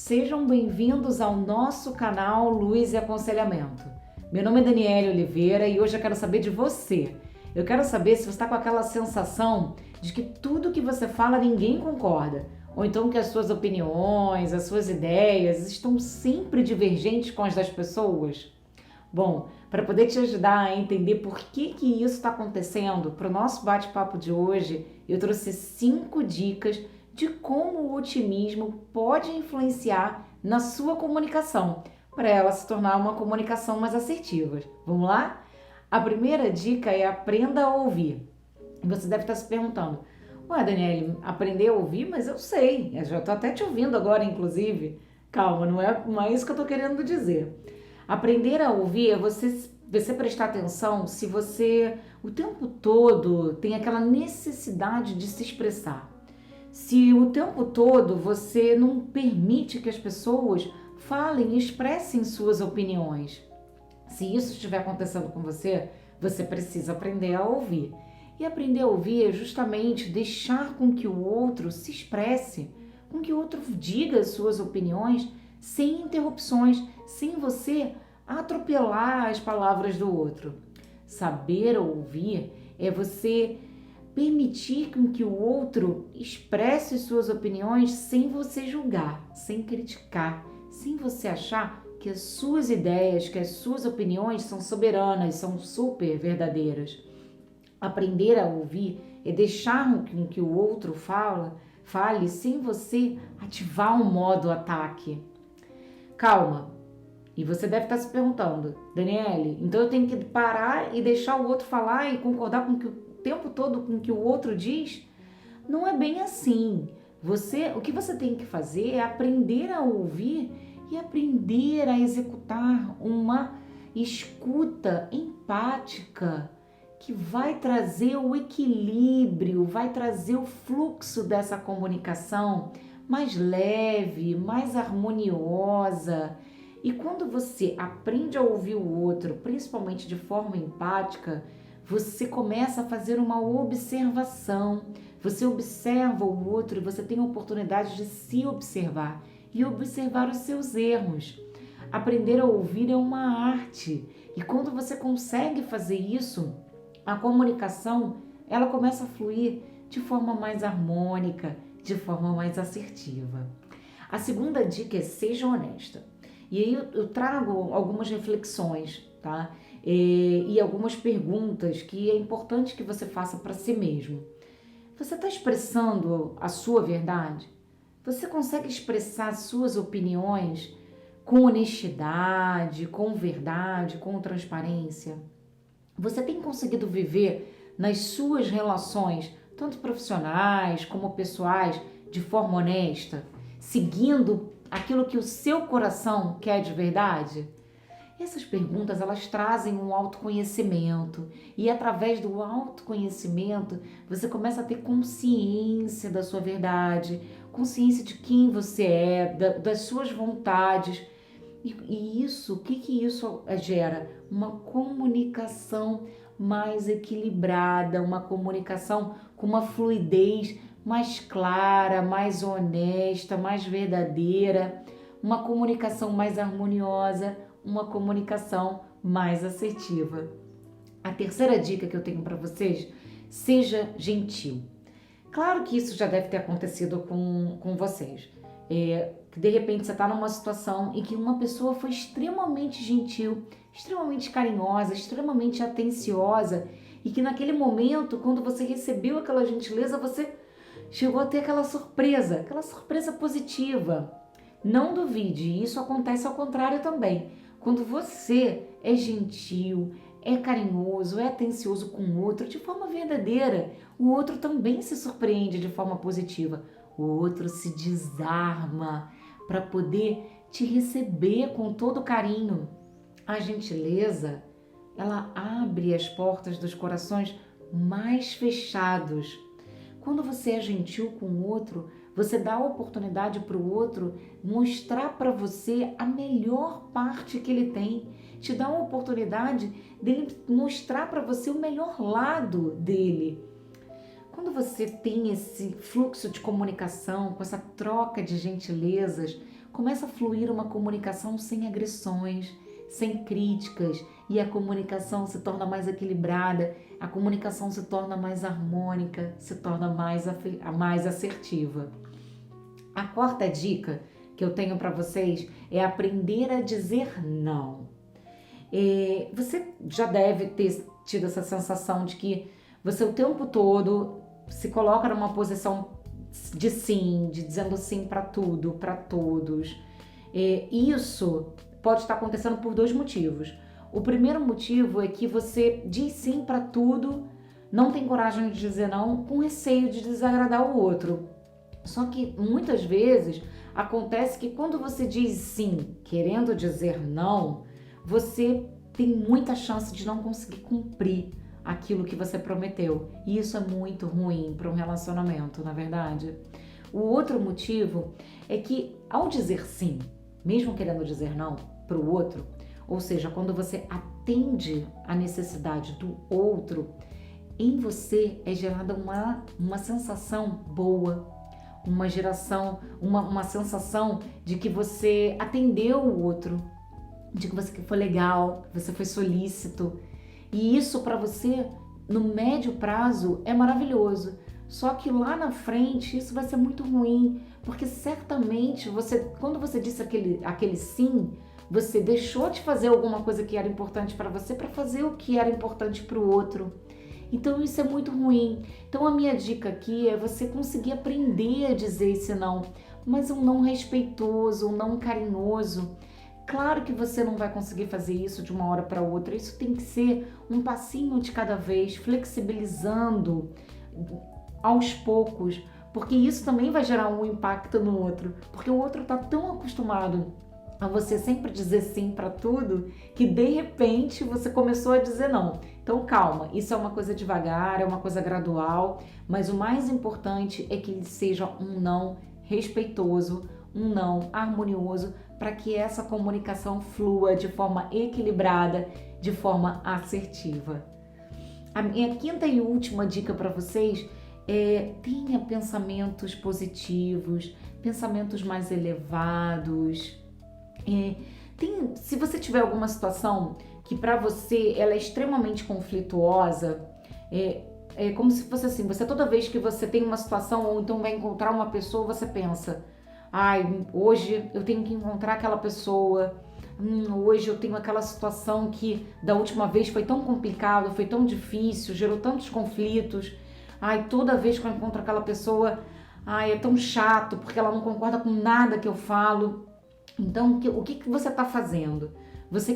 Sejam bem-vindos ao nosso canal Luz e Aconselhamento. Meu nome é Daniele Oliveira e hoje eu quero saber de você. Eu quero saber se você está com aquela sensação de que tudo que você fala ninguém concorda, ou então que as suas opiniões, as suas ideias estão sempre divergentes com as das pessoas. Bom, para poder te ajudar a entender por que isso está acontecendo, para o nosso bate-papo de hoje, eu trouxe 5 dicas de como o otimismo pode influenciar na sua comunicação, para ela se tornar uma comunicação mais assertiva. Vamos lá? A primeira dica é aprenda a ouvir. Você deve estar se perguntando, ué, Daniele, aprender a ouvir? Mas eu sei, eu já estou até te ouvindo agora, inclusive. Calma, não é isso que eu estou querendo dizer. Aprender a ouvir é você prestar atenção se você o tempo todo tem aquela necessidade de se expressar. Se o tempo todo você não permite que as pessoas falem e expressem suas opiniões. Se isso estiver acontecendo com você, você precisa aprender a ouvir. E aprender a ouvir é justamente deixar com que o outro se expresse, com que o outro diga as suas opiniões sem interrupções, sem você atropelar as palavras do outro. Saber ouvir é você permitir que o outro expresse suas opiniões sem você julgar, sem criticar, sem você achar que as suas ideias, que as suas opiniões são soberanas, são super verdadeiras. Aprender a ouvir é deixar que o outro fale sem você ativar um modo ataque. Calma. E você deve estar se perguntando, Daniele, então eu tenho que parar e deixar o outro falar e concordar com o tempo todo com o que o outro diz? Não é bem assim. O que você tem que fazer é aprender a ouvir e aprender a executar uma escuta empática que vai trazer o equilíbrio, vai trazer o fluxo dessa comunicação mais leve, mais harmoniosa. E quando você aprende a ouvir o outro, principalmente de forma empática, você começa a fazer uma observação. Você observa o outro e você tem a oportunidade de se observar e observar os seus erros. Aprender a ouvir é uma arte. E quando você consegue fazer isso, a comunicação ela começa a fluir de forma mais harmônica, de forma mais assertiva. A segunda dica é seja honesta. E aí eu trago algumas reflexões, tá? E algumas perguntas que é importante que você faça para si mesmo. Você está expressando a sua verdade? Você consegue expressar suas opiniões com honestidade, com verdade, com transparência? Você tem conseguido viver nas suas relações, tanto profissionais como pessoais, de forma honesta, seguindo aquilo que o seu coração quer de verdade? Essas perguntas, elas trazem um autoconhecimento e através do autoconhecimento você começa a ter consciência da sua verdade, consciência de quem você é, das suas vontades. E isso, o que isso gera? Uma comunicação mais equilibrada, uma comunicação com uma fluidez mais clara, mais honesta, mais verdadeira, uma comunicação mais harmoniosa, uma comunicação mais assertiva. A terceira dica que eu tenho para vocês, seja gentil. Claro que isso já deve ter acontecido com vocês. Que de repente você está numa situação em que uma pessoa foi extremamente gentil, extremamente carinhosa, extremamente atenciosa e que naquele momento, quando você recebeu aquela gentileza, você chegou a ter aquela surpresa positiva. Não duvide, isso acontece ao contrário também. Quando você é gentil, é carinhoso, é atencioso com o outro de forma verdadeira, o outro também se surpreende de forma positiva. O outro se desarma para poder te receber com todo carinho. A gentileza, ela abre as portas dos corações mais fechados. Quando você é gentil com o outro, você dá a oportunidade para o outro mostrar para você a melhor parte que ele tem. Te dá a oportunidade dele mostrar para você o melhor lado dele. Quando você tem esse fluxo de comunicação, com essa troca de gentilezas, começa a fluir uma comunicação sem agressões, sem críticas, e a comunicação se torna mais equilibrada, a comunicação se torna mais harmônica, se torna mais assertiva. A quarta dica que eu tenho para vocês é aprender a dizer não. Você já deve ter tido essa sensação de que você o tempo todo se coloca numa posição de sim, de dizendo sim para tudo, para todos. Isso pode estar acontecendo por dois motivos. O primeiro motivo é que você diz sim para tudo, não tem coragem de dizer não, com receio de desagradar o outro. Só que muitas vezes acontece que quando você diz sim, querendo dizer não, você tem muita chance de não conseguir cumprir aquilo que você prometeu. E isso é muito ruim para um relacionamento, na verdade. O outro motivo é que ao dizer sim, mesmo querendo dizer não para o outro, ou seja, quando você atende a necessidade do outro, em você é gerada uma sensação boa, uma sensação de que você atendeu o outro, de que você foi legal, que você foi solícito. E isso para você, no médio prazo, é maravilhoso. Só que lá na frente isso vai ser muito ruim, porque certamente quando você disse aquele sim, você deixou de fazer alguma coisa que era importante para você para fazer o que era importante para o outro. Então isso é muito ruim. Então a minha dica aqui é você conseguir aprender a dizer esse não, mas um não respeitoso, um não carinhoso. Claro que você não vai conseguir fazer isso de uma hora para outra. Isso tem que ser um passinho de cada vez, flexibilizando aos poucos, porque isso também vai gerar um impacto no outro, porque o outro está tão acostumado a você sempre dizer sim para tudo, que de repente você começou a dizer não. Então calma, isso é uma coisa devagar, é uma coisa gradual, mas o mais importante é que ele seja um não respeitoso, um não harmonioso, para que essa comunicação flua de forma equilibrada, de forma assertiva. A minha quinta e última dica para vocês é: tenha pensamentos positivos, pensamentos mais elevados. Se você tiver alguma situação que para você ela é extremamente conflituosa, é como se fosse assim, você toda vez que você tem uma situação ou então vai encontrar uma pessoa, você pensa: ai, hoje eu tenho que encontrar aquela pessoa, hoje eu tenho aquela situação que da última vez foi tão complicado, foi tão difícil, gerou tantos conflitos, ai, toda vez que eu encontro aquela pessoa, ai, é tão chato porque ela não concorda com nada que eu falo. Então, o que você está fazendo? Você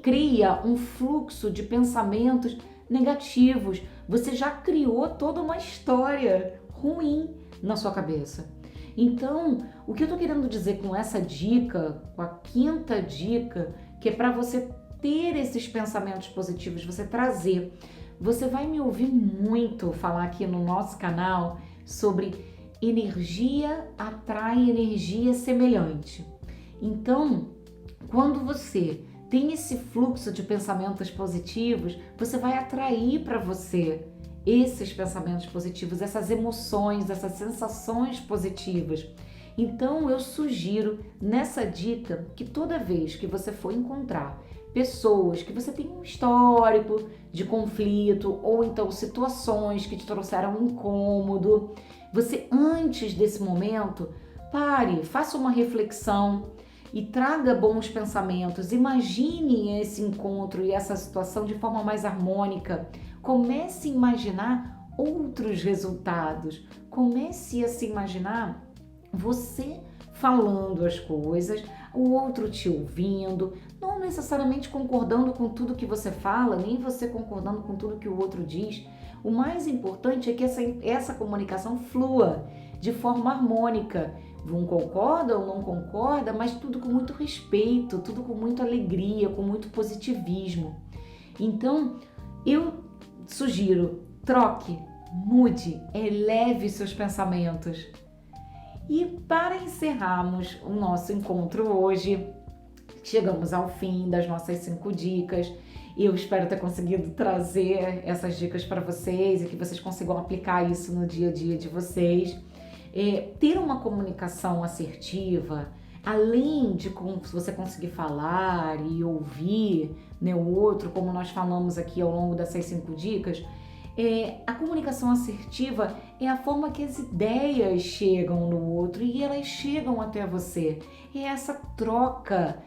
cria um fluxo de pensamentos negativos. Você já criou toda uma história ruim na sua cabeça. Então, o que eu estou querendo dizer com essa dica, com a quinta dica, que é para você ter esses pensamentos positivos, você trazer. Você vai me ouvir muito falar aqui no nosso canal sobre energia atrai energia semelhante. Então, quando você tem esse fluxo de pensamentos positivos, você vai atrair para você esses pensamentos positivos, essas emoções, essas sensações positivas. Então, eu sugiro nessa dica que toda vez que você for encontrar pessoas que você tem um histórico de conflito ou então situações que te trouxeram incômodo, você antes desse momento, pare, faça uma reflexão e traga bons pensamentos. Imagine esse encontro e essa situação de forma mais harmônica. Comece a imaginar outros resultados. Comece a se imaginar você falando as coisas, o outro te ouvindo, não necessariamente concordando com tudo que você fala, nem você concordando com tudo que o outro diz. O mais importante é que essa comunicação flua de forma harmônica. Um concorda ou não concorda, mas tudo com muito respeito, tudo com muita alegria, com muito positivismo. Então, eu sugiro, troque, mude, eleve seus pensamentos. E para encerrarmos o nosso encontro hoje, chegamos ao fim das nossas 5 dicas. Eu espero ter conseguido trazer essas dicas para vocês e que vocês consigam aplicar isso no dia a dia de vocês. Ter uma comunicação assertiva Além de você conseguir falar e ouvir, né, o outro, como nós falamos aqui ao longo dessas 5 dicas, a comunicação assertiva é a forma que as ideias chegam no outro e elas chegam até você. É essa troca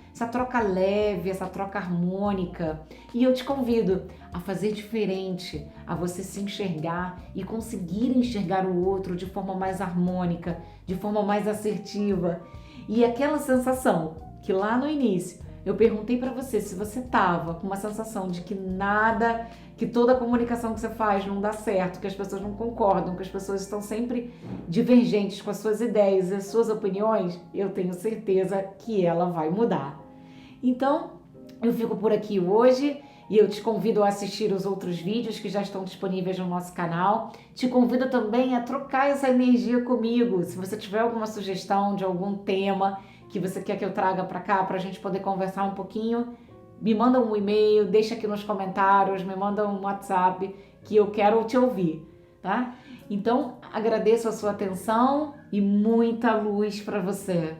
leve, essa troca harmônica. E eu te convido a fazer diferente, a você se enxergar e conseguir enxergar o outro de forma mais harmônica, de forma mais assertiva. E aquela sensação que lá no início eu perguntei para você se você tava com uma sensação de que nada, que toda a comunicação que você faz não dá certo, que as pessoas não concordam, que as pessoas estão sempre divergentes com as suas ideias e as suas opiniões, eu tenho certeza que ela vai mudar. Então, eu fico por aqui hoje e eu te convido a assistir os outros vídeos que já estão disponíveis no nosso canal. Te convido também a trocar essa energia comigo. Se você tiver alguma sugestão de algum tema que você quer que eu traga para cá, para a gente poder conversar um pouquinho, me manda um e-mail, deixa aqui nos comentários, me manda um WhatsApp, que eu quero te ouvir, tá? Então, agradeço a sua atenção e muita luz para você.